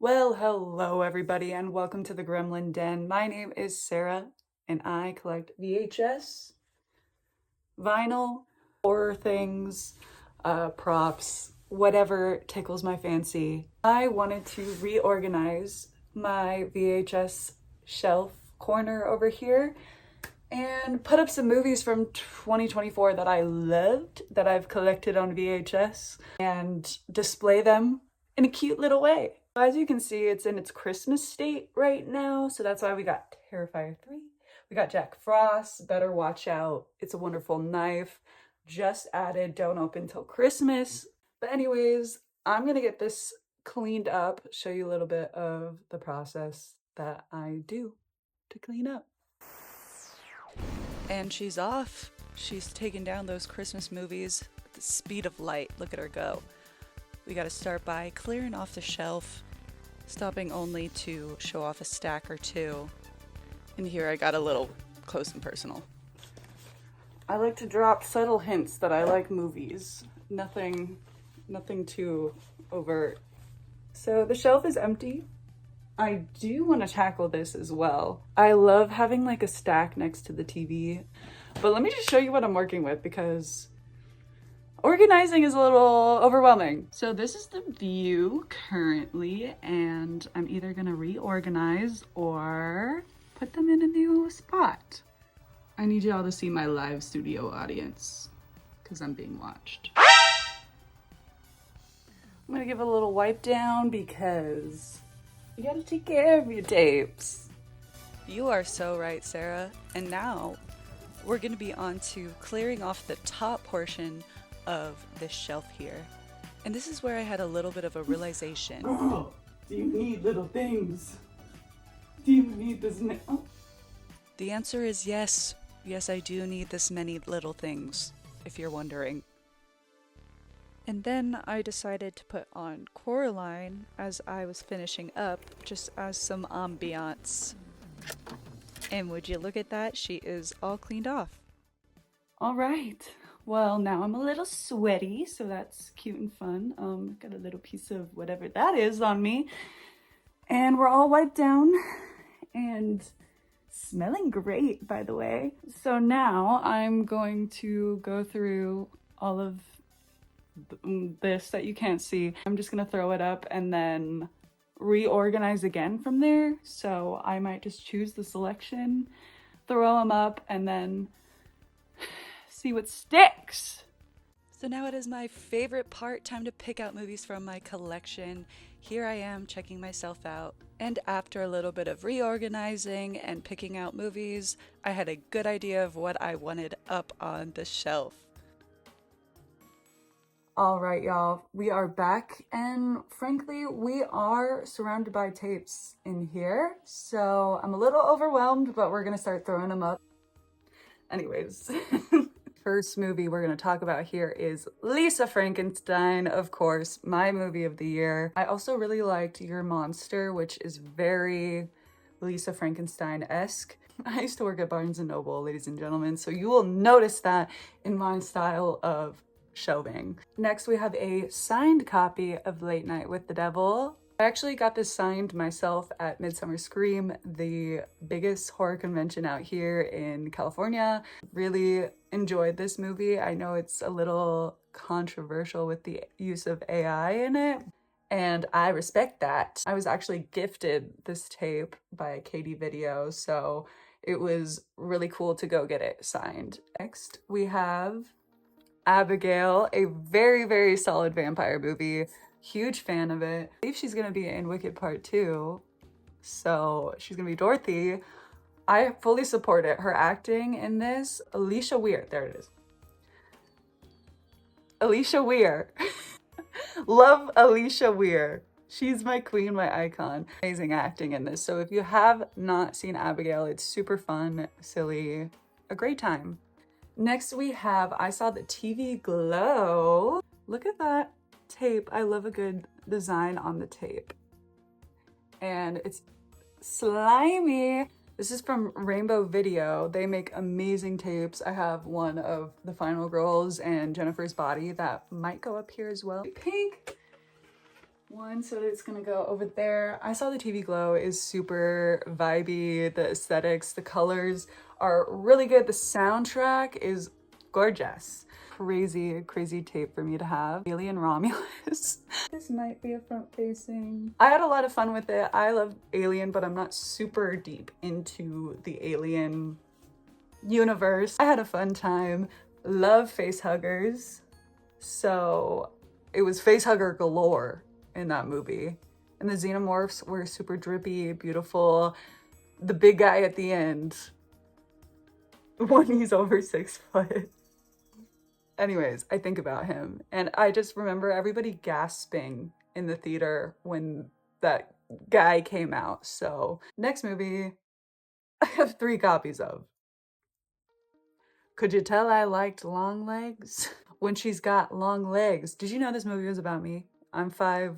Well, hello everybody and welcome to the Gremlin Den. My name is Sarah and I collect VHS, vinyl, horror things, props, whatever tickles my fancy. I wanted to reorganize my VHS shelf corner over here and put up some movies from 2024 that I loved, that I've collected on VHS, and display them in a cute little way. As you can see, it's in its Christmas state right now, so that's why we got Terrifier 3. We got Jack Frost, Better Watch Out, It's a Wonderful Knife, just added Don't Open Till Christmas. But anyways, I'm gonna get this cleaned up, show you a little bit of the process that I do to clean up. And she's off. She's taking down those Christmas movies at the speed of light. Look at her go. We gotta start by clearing off the shelf, stopping only to show off a stack or two. And here I got a little close and personal. I like to drop subtle hints that I like movies. Nothing too overt. So the shelf is empty. I do want to tackle this as well. I love having like a stack next to the TV, but let me just show you what I'm working with because organizing is a little overwhelming. So this is the view currently, and I'm either gonna reorganize or put them in a new spot. I need y'all to see my live studio audience because I'm being watched. I'm gonna give a little wipe down because you gotta take care of your tapes. You are so right, Sarah. And now we're gonna be on to clearing off the top portion of this shelf here. And this is where I had a little bit of a realization. Oh, do you need little things? Do you need this now? Oh. The answer is yes. Yes, I do need this many little things, if you're wondering. And then I decided to put on Coraline as I was finishing up, just as some ambiance. And would you look at that? She is all cleaned off. All right. Well, now I'm a little sweaty, so that's cute and fun. Got a little piece of whatever that is on me. And we're all wiped down and smelling great, by the way. So now I'm going to go through all of this that you can't see. I'm just gonna throw it up and then reorganize again from there. So I might just choose the selection, throw them up, and then see what sticks. So now it is my favorite part, time to pick out movies from my collection. Here I am checking myself out. And after a little bit of reorganizing and picking out movies, I had a good idea of what I wanted up on the shelf. All right, y'all, we are back, and frankly, we are surrounded by tapes in here, so I'm a little overwhelmed, but we're gonna start throwing them up. Anyways, first movie we're gonna talk about here is Lisa Frankenstein, of course, my movie of the year. I also really liked Your Monster, which is very Lisa Frankenstein-esque. I used to work at Barnes & Noble, ladies and gentlemen, so you will notice that in my style of shelving. Next, we have a signed copy of Late Night with the Devil. I actually got this signed myself at Midsummer Scream, the biggest horror convention out here in California. Really enjoyed this movie. I know it's a little controversial with the use of AI in it, and I respect that. I was actually gifted this tape by Katie Video, so it was really cool to go get it signed. Next, we have Abigail, a very, very solid vampire movie. Huge fan of it. I believe she's gonna be in Wicked Part 2, so she's gonna be Dorothy. I fully support it. Her acting in this, Alicia Weir, there it is. Alicia Weir. Love Alicia Weir. She's my queen, my icon. Amazing acting in this. So if you have not seen Abigail, it's super fun, silly, a great time. Next we have I Saw the TV Glow. Look at that tape. I love a good design on the tape. And it's slimy. This is from Rainbow Video. They make amazing tapes. I have one of The Final Girls and Jennifer's Body that might go up here as well. Pink. one, so it's gonna go over there. I Saw the TV Glow is super vibey. The aesthetics, the colors are really good. The soundtrack is gorgeous. Crazy, crazy tape for me to have. Alien Romulus. This might be a front facing. I had a lot of fun with it. I love Alien, but I'm not super deep into the Alien universe. I had a fun time. Love face huggers. So it was face hugger galore in that movie. And the xenomorphs were super drippy, beautiful. The big guy at the end, when he's over 6 foot. Anyways, I think about him and I just remember everybody gasping in the theater when that guy came out. So next movie I have 3 copies of. Could you tell I liked long legs? When she's got long legs. Did you know this movie was about me? I'm 5'11",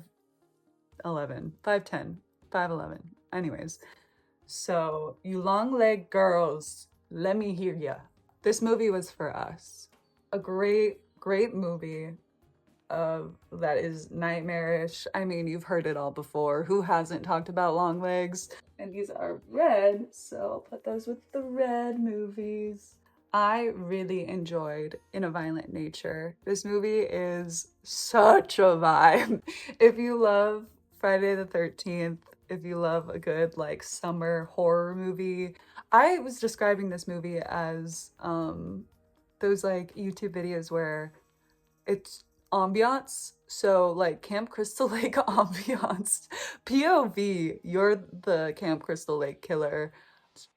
5'10", 5'11". Anyways, so you long leg girls, let me hear ya. This movie was for us. A great, great movie that is nightmarish. I mean, you've heard it all before. Who hasn't talked about long legs? And these are red, so I'll put those with the red movies. I really enjoyed In a Violent Nature. This movie is such a vibe. If you love Friday the 13th, if you love a good like summer horror movie, I was describing this movie as those like YouTube videos where it's ambiance. So like Camp Crystal Lake ambiance. POV, you're the Camp Crystal Lake killer.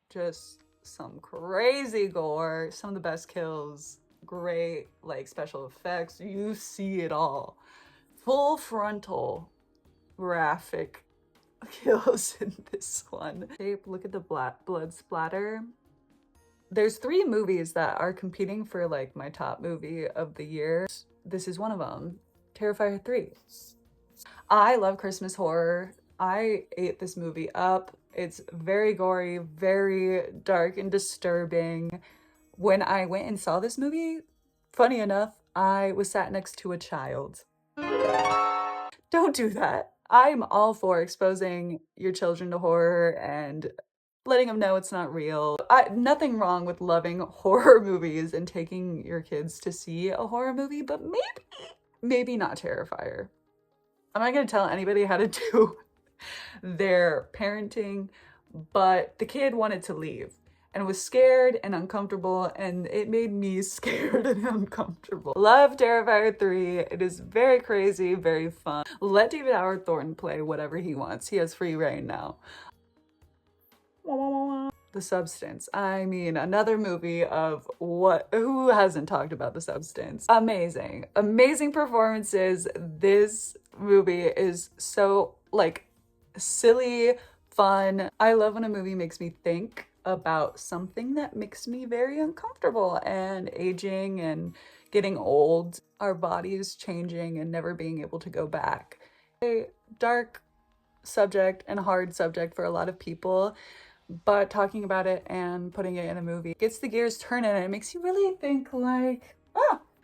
Just some crazy gore, some of the best kills, great like special effects. You see it all. Full frontal graphic kills in this one. Look at the blood splatter. There's 3 movies that are competing for like my top movie of the year. This is one of them, Terrifier 3. I love Christmas horror. I ate this movie up. It's very gory, very dark and disturbing. When I went and saw this movie, funny enough, I was sat next to a child. Don't do that. I'm all for exposing your children to horror and letting them know it's not real. Nothing wrong with loving horror movies and taking your kids to see a horror movie, but maybe not Terrifier. I'm not gonna tell anybody how to do their parenting, but the kid wanted to leave and was scared and uncomfortable, and it made me scared and uncomfortable. Love Terrifier 3. It is very crazy, very fun. Let David Howard Thornton play whatever he wants. He has free reign now. The Substance. I mean, another movie of who hasn't talked about The Substance? Amazing. Amazing performances. This movie is so like silly, fun. I love when a movie makes me think about something that makes me very uncomfortable, and aging and getting old, our bodies changing and never being able to go back. A dark subject and hard subject for a lot of people, but talking about it and putting it in a movie gets the gears turning, and it makes you really think like,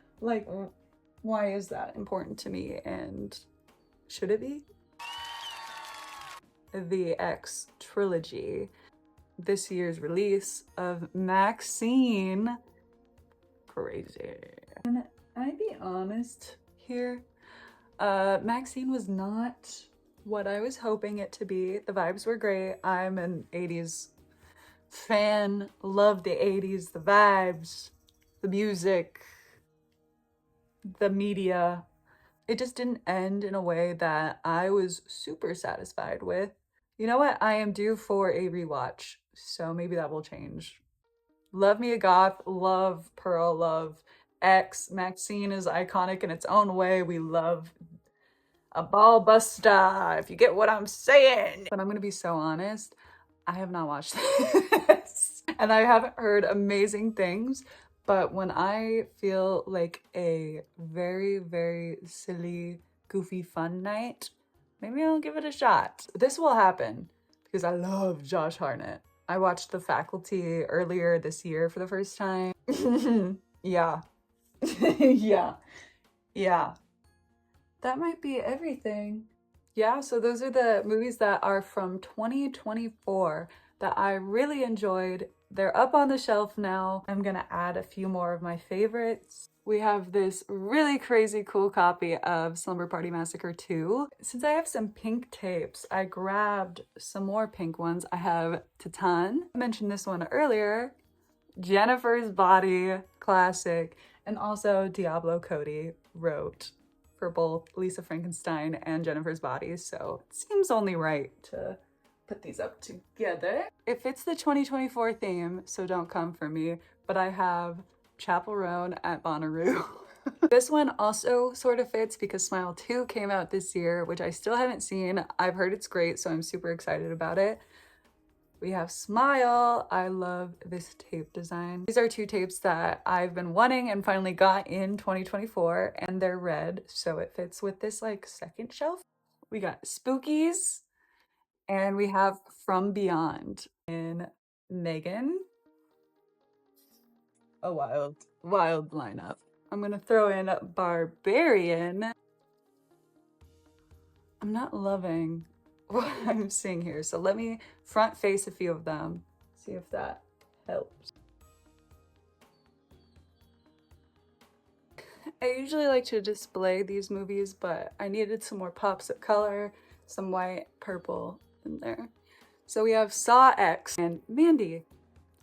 why is that important to me, and should it be? The X trilogy. This year's release of Maxine. Crazy. Can I be honest here? Maxine was not what I was hoping it to be. The vibes were great. I'm an 80s fan. Love the 80s, the vibes, the music, the media. It just didn't end in a way that I was super satisfied with. You know what? I am due for a rewatch, so maybe that will change. Love me a goth, love Pearl, love X. Maxine is iconic in its own way. We love a ball buster, if you get what I'm saying. But I'm gonna be so honest, I have not watched this. And I haven't heard amazing things, but when I feel like a very, very silly, goofy, fun night, maybe I'll give it a shot. This will happen because I love Josh Hartnett. I watched The Faculty earlier this year for the first time. Yeah. Yeah. That might be everything. Yeah, so those are the movies that are from 2024 that I really enjoyed. They're up on the shelf now. I'm gonna add a few more of my favorites. We have this really crazy cool copy of Slumber Party Massacre 2. Since I have some pink tapes, I grabbed some more pink ones. I have Titan. I mentioned this one earlier. Jennifer's Body, classic. And also Diablo Cody wrote for both Lisa Frankenstein and Jennifer's Body, so it seems only right to put these up together. It fits the 2024 theme, so don't come for me, but I have Chapel Roan at Bonnaroo. This one also sort of fits because Smile 2 came out this year, which I still haven't seen. I've heard it's great, so I'm super excited about it. We have Smile. I love this tape design. These are two tapes that I've been wanting and finally got in 2024, and they're red, so it fits with this like second shelf. We got Spookies, and we have From Beyond in Megan. A wild lineup. I'm gonna throw in Barbarian. I'm not loving what I'm seeing here, so let me front face a few of them, see if that helps. I usually like to display these movies, but I needed some more pops of color, some white, purple in there. So we have Saw X and Mandy,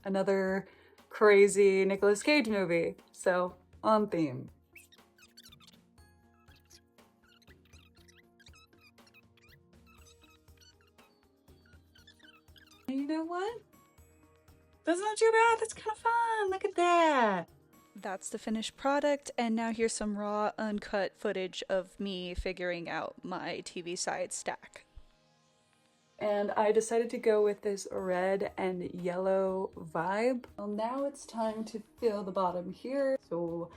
another crazy Nicolas Cage movie, so on theme. You know what? That's not too bad. That's kind of fun. Look at that. That's the finished product, and now here's some raw, uncut footage of me figuring out my TV side stack. And I decided to go with this red and yellow vibe. Well, now it's time to fill the bottom here. So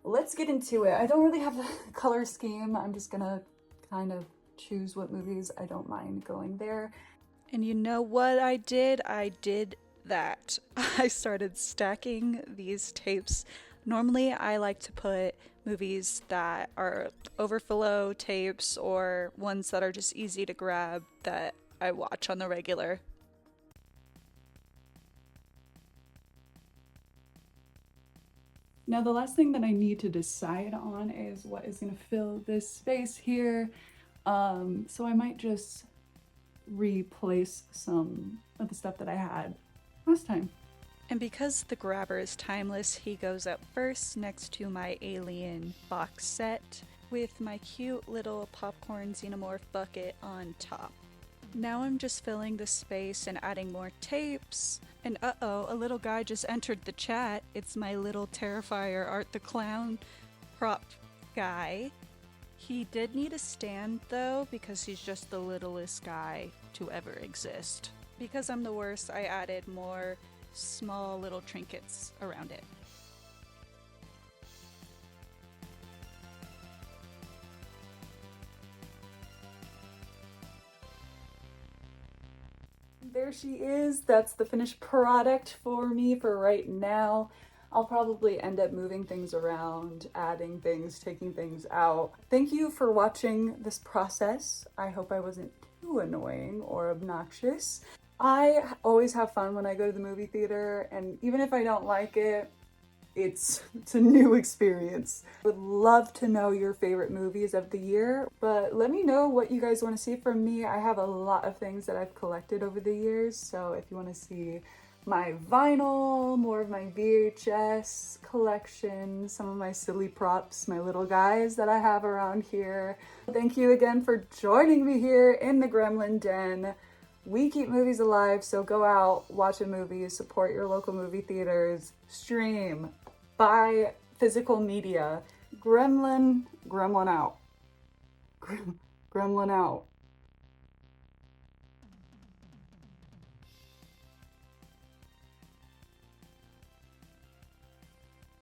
let's get into it. I don't really have a color scheme. I'm just gonna kind of choose what movies I don't mind going there. And you know what I did? I did that. I started stacking these tapes. Normally I like to put movies that are overflow tapes or ones that are just easy to grab that I watch on the regular. Now the last thing that I need to decide on is what is going to fill this space here. So I might just replace some of the stuff that I had last time. And because the grabber is timeless, he goes up first next to my Alien box set with my cute little popcorn xenomorph bucket on top. Now I'm just filling the space and adding more tapes. And uh-oh, a little guy just entered the chat. It's my little Terrifier Art the Clown prop guy. He did need a stand though, because he's just the littlest guy to ever exist. Because I'm the worst, I added more small little trinkets around it. There she is. That's the finished product for me for right now. I'll probably end up moving things around, adding things, taking things out. Thank you for watching this process. I hope I wasn't too annoying or obnoxious. I always have fun when I go to the movie theater, and even if I don't like it, it's a new experience. I would love to know your favorite movies of the year, but let me know what you guys want to see from me. I have a lot of things that I've collected over the years, so if you want to see my vinyl, more of my VHS collection, some of my silly props, my little guys that I have around here. Thank you again for joining me here in the Gremlin Den. We keep movies alive, so go out, watch a movie, support your local movie theaters, stream, buy physical media. Gremlin out. Gremlin out.